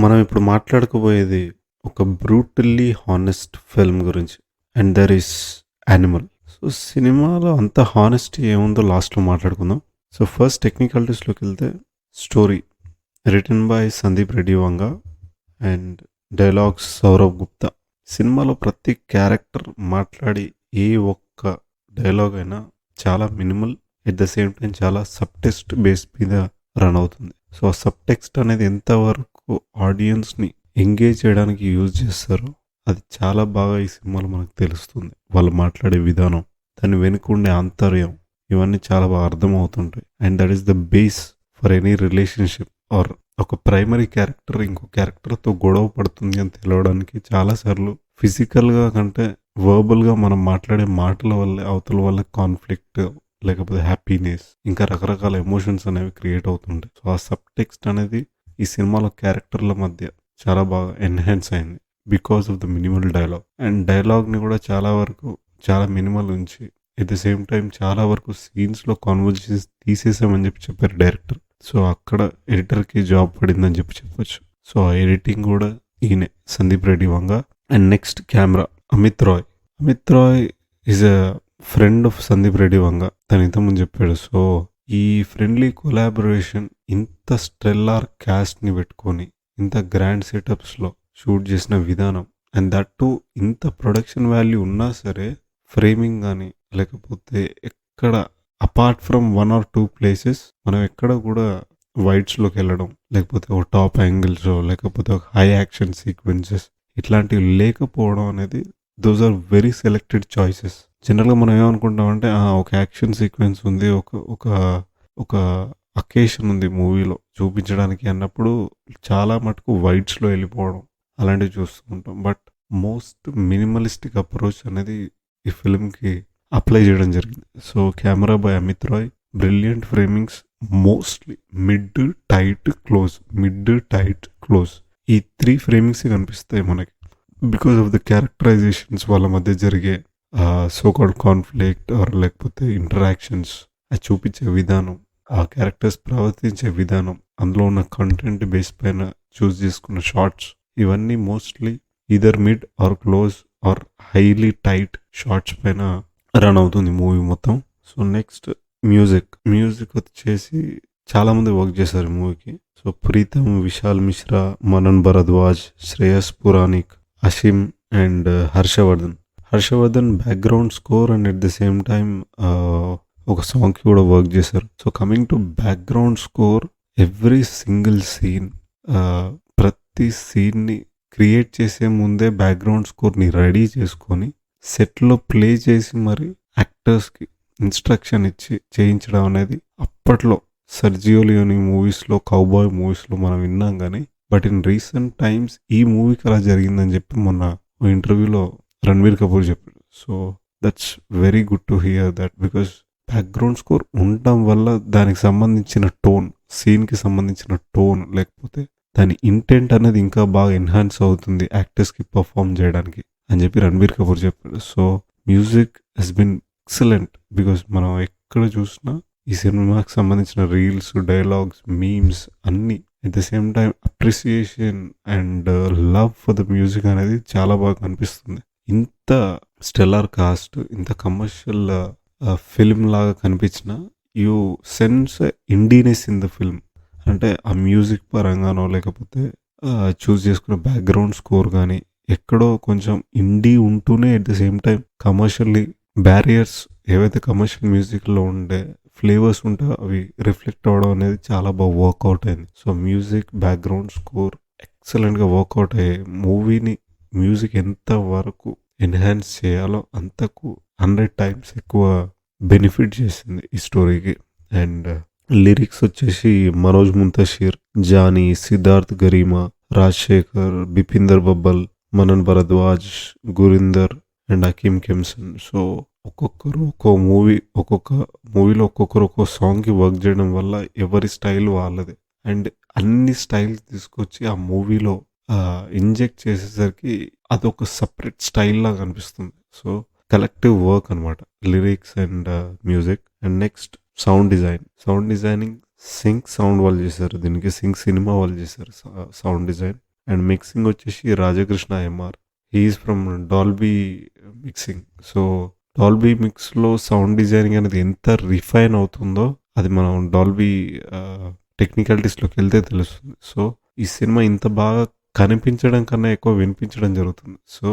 మనం ఇప్పుడు మాట్లాడుకోబోయేది ఒక బ్రూటల్లీ హానెస్ట్ ఫిల్మ్ గురించి. And there is 'Animal'. So, సినిమాలో అంత హానెస్టీ ఏముందో లాస్ట్‌లో మాట్లాడుకుందాం. సో, ఫస్ట్ టెక్నికాలిటీస్‌లోకెళ్తే story written by Sandeep Reddy Vanga and dialogues Saurav Gupta. సినిమాలో ప్రతి క్యారెక్టర్ మాట్లాడి ఏ ఒక్క డైలాగ్ అయినా చాలా minimal, at the same time చాలా సబ్‌టెక్స్ట్ బేస్ మీద రన్ అవుతుంది. సో, ఆ సబ్‌టెక్స్ట్ అనేది ఎంతవరకు ఆడియన్స్‌ని ఎంగేజ్ చేయడానికి యూజ్ చేస్తారో అది చాలా బాగా ఈ సినిమాలో మనకు తెలుస్తుంది. వాళ్ళు మాట్లాడే విధానం, దాని వెనుక ఉండే ఆంతర్యం, ఇవన్నీ చాలా బాగా అర్థమవుతుంటాయి. And that is the base for any relationship or ఒక ప్రైమరీ క్యారెక్టర్ ఇంకో క్యారెక్టర్‌తో గొడవ పడుతుంది అని తెలవడానికి చాలా సార్లు ఫిజికల్‌గా కంటే వర్బల్‌గా మనం మాట్లాడే మాటల వల్లే అవతల వాళ్ళకి కాన్‌ఫ్లిక్ట్, లేకపోతే హ్యాపీనెస్, ఇంకా రకరకాల ఎమోషన్స్ అనేవి క్రియేట్ అవుతుంటాయి. సో, ఆ సబ్‌టెక్స్ట్ అనేది ఈ సినిమాలో క్యారెక్టర్ల మధ్య చాలా బాగా ఎన్హాన్స్ అయింది. Because of the minimal dialogue. And డైలాగ్‌ని కూడా చాలా వరకు చాలా మినిమల్ ఉంచి ఎట్ ద సేమ్ టైమ్ చాలా వరకు సీన్స్‌లో కాన్వర్జేషన్స్ తీసేసామని చెప్పారు డైరెక్టర్. సో, అక్కడ ఎడిటర్‌కి జాబ్ పడిందని చెప్పొచ్చు. సో, ఆ ఎడిటింగ్ కూడా ఈయనే Sandeep Reddy Vanga. And next camera Amit Roy. Amit Roy is a friend of Sandeep Reddy Vanga. తను ఇంతకుముందు చెప్పాడు. సో, ఈ ఫ్రెండ్లీ కొలాబరేషన్ ఇంత స్టెల్లార్ క్యాస్ట్‌ని పెట్టుకొని, ఇంత గ్రాండ్ సెటప్స్‌లో షూట్ చేసిన విధానం అండ్ దట్ టూ ఇంత ప్రొడక్షన్ వాల్యూ ఉన్నా సరే ఫ్రేమింగ్ గానీ, లేకపోతే ఎక్కడ అపార్ట్ ఫ్రమ్ 1 ఆర్ 2 ప్లేసెస్ మనం ఎక్కడ కూడా వైడ్స్‌లోకెళ్ళడం, లేకపోతే ఒక టాప్ యాంగిల్సో, లేకపోతే ఒక హై యాక్షన్ సీక్వెన్సెస్ ఇట్లాంటివి లేకపోవడం అనేది those are very selected choices. జనరల్‌గా మనం ఏమనుకుంటామంటే ఒక యాక్షన్ సీక్వెన్స్ ఉంది. ఒక ఒక ఒక అకేషన్ ఉంది మూవీలో చూపించడానికి అన్నప్పుడు చాలా మటుకు వైడ్స్‌లో వెళ్ళిపోవడం అలాంటివి చూస్తూ ఉంటాం. బట్ మోస్ట్ మినిమలిస్టిక్ అప్రోచ్ అనేది ఈ ఫిల్మ్‌కి అప్లై చేయడం జరిగింది. So, camera by Amit Roy, brilliant framings, mostly mid, tight, close, mid, tight, close ఈ 3 ఫ్రేమింగ్సే కనిపిస్తాయి మనకి. బికాస్ ఆఫ్ ద క్యారెక్టరైజేషన్స్ వాళ్ళ మధ్య జరిగే సో కాల్డ్ కాన్‌ఫ్లిక్ట్ ఆర్ లేకపోతే ఇంటరాక్షన్స్ అది చూపించే విధానం, ఆ క్యారెక్టర్స్ ప్రవర్తించే విధానం, అందులో ఉన్న కంటెంట్ బేస్ పైన చూజ్ చేసుకున్న షార్ట్స్ ఇవన్నీ mostly either mid or close or highly tight shots పైన రన్ అవుతుంది మూవీ మొత్తం. So, next music. మ్యూజిక్ వచ్చేసి చాలామంది వర్క్ చేశారు ఈ మూవీకి. So, Pritam, Vishal Mishra, Manan Bhardwaj, Shreyas Puranik, Ashim and Harshavardhan. Harshavardhan background score and at the same time ఒక సాంగ్‌కి కూడా వర్క్ చేశారు. So, coming to background score, every single scene ప్రతి సీన్‌ని క్రియేట్ చేసే ముందే బ్యాక్‌గ్రౌండ్ స్కోర్‌ని రెడీ చేసుకొని సెట్‌లో ప్లే చేసి మరి యాక్టర్స్‌కి ఇన్‌స్ట్రక్షన్ ఇచ్చి చేయించడం అనేది అప్పట్లో 'సర్జియో లియోని' మూవీస్‌లో, కౌబాయ్ మూవీస్‌లో మనం విన్నాం గానీ, బట్ ఇన్ రీసెంట్ టైమ్స్ ఈ మూవీకి అలా జరిగిందని చెప్పి మొన్న ఓ ఇంటర్వ్యూలో రణబీర్ కపూర్ చెప్పాడు. So, that's very good to hear that because background score ఉండడం వల్ల దానికి సంబంధించిన టోన్, సీన్‌కి సంబంధించిన టోన్ లేకపోతే దాని ఇంటెంట్ అనేది ఇంకా బాగా ఎన్హాన్స్ అవుతుంది యాక్టర్స్‌కి పర్ఫార్మ్ చేయడానికి అని చెప్పి రణబీర్ కపూర్ చెప్పాడు. So, music has been excellent because మనం ఎక్కడ చూసినా ఈ సినిమాకి సంబంధించిన రీల్స్, డైలాగ్స్, మీమ్స్ అన్నీ at the same time appreciation and love for the music అనేది చాలా బాగా కనిపిస్తుంది. ఇంత స్టెల్లార్ కాస్ట్, ఇంత కమర్షియల్ ఫిల్మ్ లాగా కనిపించిన you sense indieness in the film. అంటే ఆ మ్యూజిక్ పరంగానో లేకపోతే చూజ్ చేసుకున్న బ్యాక్‌గ్రౌండ్ స్కోర్ గానీ ఎక్కడో కొంచెం ఇండీ ఉంటూనే at the same time commercially barriers ఏవైతే కమర్షియల్ మ్యూజిక్‌లో ఉండే ఫ్లేవర్స్ ఉంటాయో అవి రిఫ్లెక్ట్ అవ్వడం అనేది చాలా బాగా వర్కౌట్ అయింది. సో, మ్యూజిక్, బ్యాక్‌గ్రౌండ్ స్కోర్ ఎక్సలెంట్‌గా వర్కౌట్ అయ్యాయి. మూవీని మ్యూజిక్ ఎంత వరకు ఎన్హాన్స్ చేయాలో అంతకు 100 టైమ్స్ ఎక్కువ బెనిఫిట్ చేసింది ఈ స్టోరీకి. అండ్ లిరిక్స్ వచ్చేసి మనోజ్ ముంతషిర్, జానీ, సిద్ధార్థ్ గరీమా, రాజశేఖర్, బిపిందర్ బబ్బల్, మనన్ భరద్వాజ్, గురీందర్ అండ్ హకీమ్ కెమ్సన్. సో, ఒక్కొక్కరు ఒక్కొక్క మూవీలో ఒక్కొక్కరు ఒక్కో సాంగ్‌కి వర్క్ చేయడం వల్ల ఎవరి స్టైల్ వాళ్ళది. అండ్ అన్ని స్టైల్స్ తీసుకొచ్చి ఆ మూవీలో ఇంజెక్ట్ చేసేసరికి అదొక సెపరేట్ స్టైల్ లాగా అనిపిస్తుంది. సో, కలెక్టివ్ వర్క్ అనమాట. Lyrics and music. And next sound design. Sound designing sync sound వాళ్ళు చేశారు. దీనికి సింక్ సినిమా వాళ్ళు చేశారు సౌండ్ డిజైన్. అండ్ మిక్సింగ్ వచ్చేసి Rajakrishna M R. He is from Dolby mixing. So Dolby మిక్స్లో సౌండ్ డిజైనింగ్ అనేది ఎంత రిఫైన్ అవుతుందో అది మనం డాల్బీ టెక్నికాలిటీస్లోకి వెళ్తే తెలుస్తుంది. సో ఈ సినిమా ఇంత బాగా కనిపించడం కన్నా ఎక్కువ వినిపించడం జరుగుతుంది. సో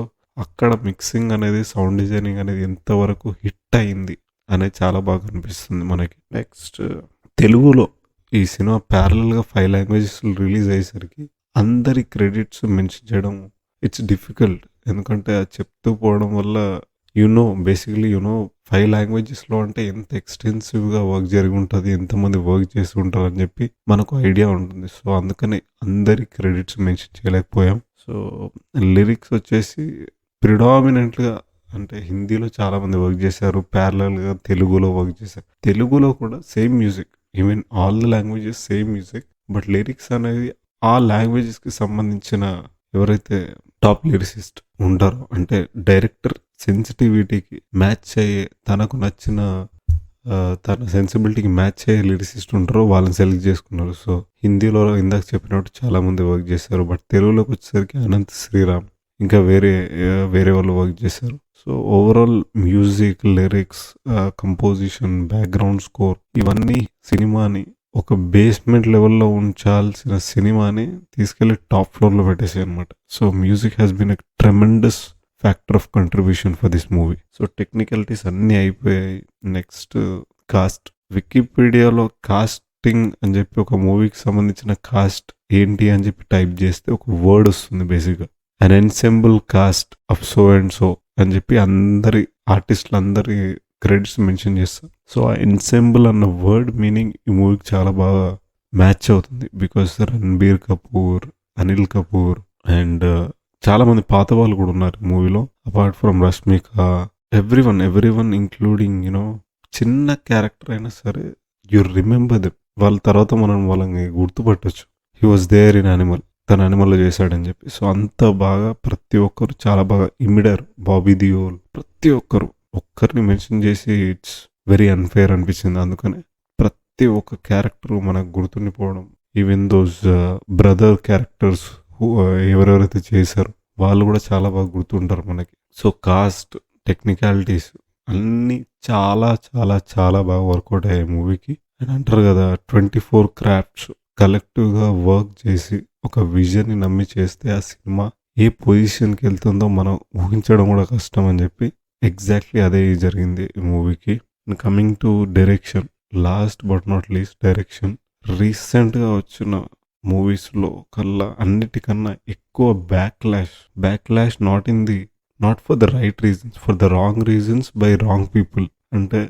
అక్కడ మిక్సింగ్ అనేది, సౌండ్ డిజైనింగ్ అనేది ఎంతవరకు హిట్ అయింది అనేది చాలా బాగా అనిపిస్తుంది మనకి. నెక్స్ట్ తెలుగులో ఈ సినిమా ప్యారలల్గా 5 లాంగ్వేజెస్లో రిలీజ్ అయ్యేసరికి అందరి క్రెడిట్స్ మెన్షన్ చేయడం ఇట్స్ డిఫికల్ట్. ఎందుకంటే అది చెప్తూ పోవడం వల్ల బేసికలీ 5 లాంగ్వేజెస్లో అంటే ఎంత ఎక్స్టెన్సివ్గా వర్క్ జరిగి ఉంటుంది, ఎంతమంది వర్క్ చేసి ఉంటారు అని చెప్పి మనకు ఐడియా ఉంటుంది. సో అందుకని అందరి క్రెడిట్స్ మెన్షన్ చేయలేకపోయాం. సో లిరిక్స్ వచ్చేసి ప్రిడామినెంట్గా అంటే హిందీలో చాలామంది వర్క్ చేశారు, ప్యారలల్గా తెలుగులో వర్క్ చేశారు. తెలుగులో కూడా same music, even all the languages same music, but lyrics అనేది ఆ లాంగ్వేజెస్కి సంబంధించిన ఎవరైతే టాప్ లిరిసిస్ట్ ఉంటారో, అంటే డైరెక్టర్ సెన్సిటివిటీకి మ్యాచ్ అయ్యే, తనకు నచ్చిన తన సెన్సిబిలిటీకి మ్యాచ్ అయ్యే లిరిసిస్ట్ ఉంటారో వాళ్ళని సెలెక్ట్ చేసుకున్నారు. సో హిందీలో ఇందాక చెప్పినట్టు చాలామంది వర్క్ చేశారు, బట్ తెలుగులోకి వచ్చేసరికి అనంత్ శ్రీరామ్ ఇంకా వేరే వాళ్ళు వర్క్ చేశారు. So overall music, lyrics, composition, background score ఇవన్నీ సినిమాని ఒక బేస్మెంట్ లెవెల్లో ఉంచాల్సిన సినిమాని తీసుకెళ్లి టాప్ ఫ్లోర్లో పెట్టేసాయి అనమాట. So music has been a tremendous factor of contribution for this movie. So technicalities అన్నీ అయిపోయాయి. Next cost. వికీపీడియాలో కాస్టింగ్ అని చెప్పి ఒక మూవీకి సంబంధించిన కాస్ట్ ఏంటి అని చెప్పి టైప్ చేస్తే ఒక వర్డ్ వస్తుంది బేసిక్గా, an ensemble cast of so and so అని చెప్పి అందరి ఆర్టిస్టులు అందరి క్రెడిట్స్ మెన్షన్ చేస్తారు. సో ఆ ఎన్సెంబుల్ అన్న వర్డ్ మీనింగ్ ఈ మూవీకి చాలా బాగా మ్యాచ్ అవుతుంది. బికాస్ రణబీర్ కపూర్, అనిల్ కపూర్ అండ్ చాలా మంది పాత వాళ్ళు కూడా ఉన్నారు మూవీలో. Apart from Rashmika, everyone including చిన్న క్యారెక్టర్ అయినా సరే యు రిమెంబర్ దెమ్. వాళ్ళ తర్వాత మనం వాళ్ళని గుర్తుపట్టొచ్చు. He was there in Animal, తన యానిమల్లో చేశాడని చెప్పి. సో అంత బాగా ప్రతి ఒక్కరు చాలా బాగా ఇమిడారు. బాబీ దియోల్, ప్రతి ఒక్కరిని మెన్షన్ చేసి ఇట్స్ వెరీ అన్ఫేర్ అనిపించింది. అందుకనే ప్రతి ఒక్క క్యారెక్టర్ మనకు గుర్తుండిపోవడం, ఈవెన్ దోస్ బ్రదర్ క్యారెక్టర్స్ ఎవరెవరైతే చేశారో వాళ్ళు కూడా చాలా బాగా గుర్తుంటారు మనకి. సో కాస్ట్, టెక్నికాలిటీస్ అన్నీ చాలా చాలా చాలా బాగా వర్కౌట్ అయ్యాయి మూవీకి. అని అంటారు కదా, 24 క్రాఫ్ట్స్ కలెక్టివ్గా వర్క్ చేసి ఒక విజన్ని నమ్మి చేస్తే ఆ సినిమా ఏ పొజిషన్కి వెళ్తుందో మనం ఊహించడం కూడా కష్టం అని చెప్పి ఎగ్జాక్ట్లీ అదే జరిగింది ఈ మూవీకి. Coming to direction, last but not least direction. రీసెంట్గా వచ్చిన మూవీస్లో కల్లా అన్నిటికన్నా ఎక్కువ backlash not for the right reasons, for the wrong reasons by wrong people. అంటే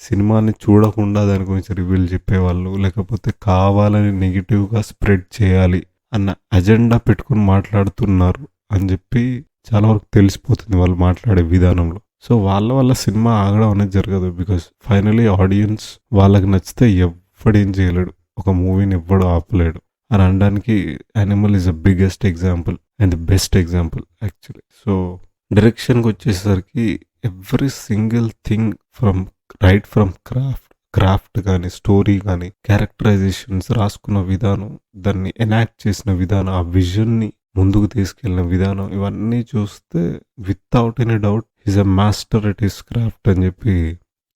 సినిమాని చూడకుండా దాని గురించి రివ్యూలు చెప్పేవాళ్ళు, లేకపోతే కావాలని నెగిటివ్గా స్ప్రెడ్ చేయాలి అన్న అజెండా పెట్టుకుని మాట్లాడుతున్నారు అని చెప్పి చాలా వరకు తెలిసిపోతుంది వాళ్ళు మాట్లాడే విధానంలో. సో వాళ్ళ సినిమా ఆగడం అనేది జరగదు. బికాస్ ఫైనలీ ఆడియన్స్ వాళ్ళకి నచ్చితే ఎవ్వడేం చేయలేడు, ఒక మూవీని ఎవ్వడు ఆపలేడు అని అనడానికి Animal is the biggest example and the best example actually. So డైరెక్షన్కి వచ్చేసరికి every single thing right from craft కానీ, స్టోరీ కానీ, క్యారెక్టరైజేషన్స్, రాసుకున్న విధానం, దాన్ని ఎనాక్ట్ చేసిన విధానం, ఆ విజన్ని ముందుకు తీసుకెళ్ళిన విధానం, ఇవన్నీ చూస్తే without any doubt is a master at his craft అని చెప్పి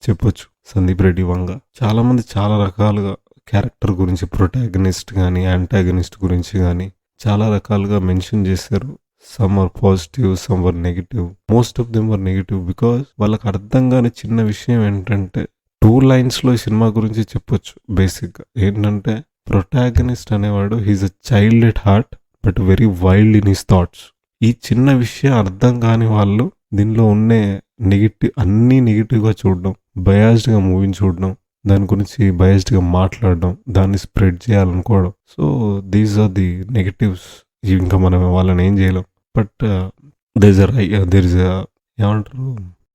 చెప్పొచ్చు సందీప్ రెడ్డి వంగ. చాలామంది చాలా రకాలుగా క్యారెక్టర్ గురించి, ప్రొటాగనిస్ట్ కానీ యాంటాగనిస్ట్ గురించి కానీ చాలా రకాలుగా మెన్షన్ చేశారు. Some are positive, some are negative, most of them are negative. Because వాళ్ళకి అర్థం కాని చిన్న విషయం ఏంటంటే 2 లైన్స్లో ఈ సినిమా గురించి చెప్పొచ్చు. బేసిక్గా ఏంటంటే ప్రొటాగనిస్ట్ అనేవాడు he's a child at heart but very wild in his thoughts. ఈ చిన్న విషయం అర్థం కాని వాళ్ళు దీనిలో ఉన్న అన్నీ నెగిటివ్గా చూడడం, బయాస్డ్గా మూవీని చూడడం, దాని గురించి బయాస్డ్గా మాట్లాడడం, దాన్ని స్ప్రెడ్ చేయాలనుకోవడం. So these are the negatives. ఇంకా మనం వాళ్ళని ఏం చేయలేం. బట్ దేర్ ఇస్ ఏమంటారు,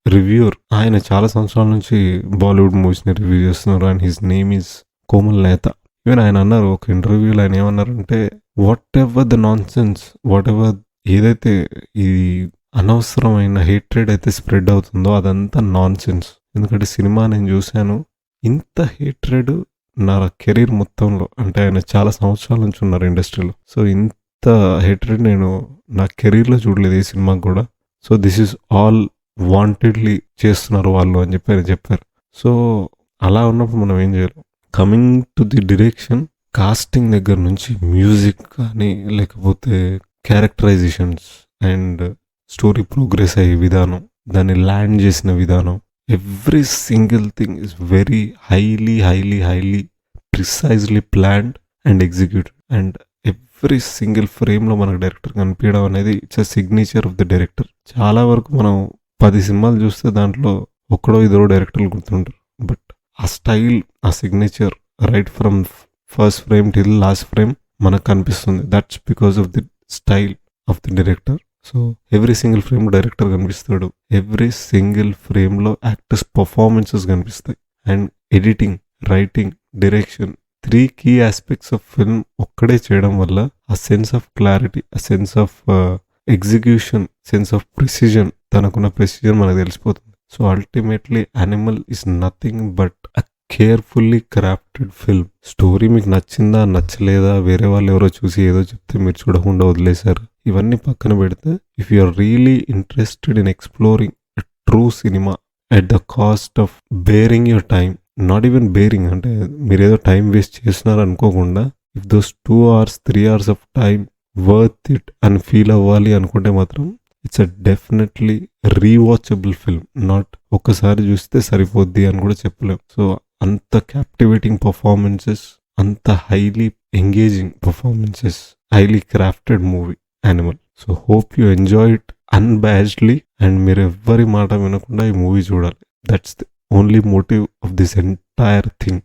రివ్యూర్. ఆయన చాలా సంవత్సరాల నుంచి బాలీవుడ్ మూవీస్ని రివ్యూ చేస్తున్నారు and his name is Komal Nahta. Even ఆయన అన్నారు ఒక ఇంటర్వ్యూలో, ఆయన ఏమన్నారంటే whatever the nonsense, ఏదైతే ఈ అనవసరమైన హేట్రేడ్ అయితే స్ప్రెడ్ అవుతుందో అదంతా నాన్ సెన్స్. ఎందుకంటే సినిమా నేను చూశాను, ఇంత హేట్రేడ్ నా కెరీర్ మొత్తంలో, అంటే ఆయన చాలా సంవత్సరాల నుంచి ఉన్నారు ఇండస్ట్రీలో, సో ఇంత హేట్రెడ్ నేను నా కెరీర్‌లో చూడలేదు ఏ సినిమాకి గూడా. So, this is all wantedly చేస్తున్నారు వాళ్ళు అని చెప్పి ఆయన చెప్పారు. సో, అలా ఉన్నప్పుడు మనం ఏం చేయలేం. Coming to the direction, casting దగ్గర నుంచి మ్యూజిక్ కానీ, లేకపోతే క్యారెక్టరైజేషన్స్ అండ్ స్టోరీ ప్రోగ్రెస్ అయ్యే విధానం, దాన్ని ల్యాండ్ చేసిన విధానం, every single thing is very highly precisely planned and executed. And every single ఫ్రేమ్లో మనకు డైరెక్టర్ కనిపించడం అనేది it's a signature of the director. చాలా వరకు మనం 10 సినిమాలు చూస్తే దాంట్లో ఒక్కడో ఇద్దరో డైరెక్టర్లు గుర్తుంటారు. బట్ ఆ స్టైల్, ఆ signature right from first frame till last frame మనకు కనిపిస్తుంది. That's because of the style of the director. So every single ఫ్రేమ్లో డైరెక్టర్ కనిపిస్తాడు. ఎవ్రీ సింగిల్ ఫ్రేమ్లో యాక్టర్స్ పర్ఫార్మెన్సెస్ కనిపిస్తాయి. And editing, writing, direction, 3 key aspects of film ఒక్కడే చేయడం వల్ల ఆ సెన్స్ ఆఫ్ క్లారిటీ, ఆ sense of execution, sense of precision, తనకున్న ప్రిసిజన్ మనకు తెలిసిపోతుంది. So ultimately Animal is nothing but a carefully crafted film. Story మీకు నచ్చిందా నచ్చలేదా, వేరే వాళ్ళు ఎవరో చూసి ఏదో చెప్తే మీరు చూడకుండా వదిలేశారు, ఇవన్నీ పక్కన పెడితే, if you are really interested in exploring a true cinema at the cost of bearing your time, not even bearing అంటే మీరు ఏదో టైం వేస్ట్ చేస్తున్నారు అనుకోకుండా, if those 2 hours 3 hours of time worth it అని ఫీల్ అవ్వాలి అనుకుంటే మాత్రం it's a definitely rewatchable film. Not ఒక్కసారి చూస్తే సరిపోద్ది అని కూడా చెప్పలేం. సో అంత క్యాప్టివేటింగ్ పర్ఫార్మెన్సెస్, అంత highly engaging performances, highly crafted movie animal. So hope you enjoy it unbiasedly. And మీరు ఎవ్వరి మాట వినకుండా ఈ మూవీ చూడాలి. That's the only motive of this entire thing.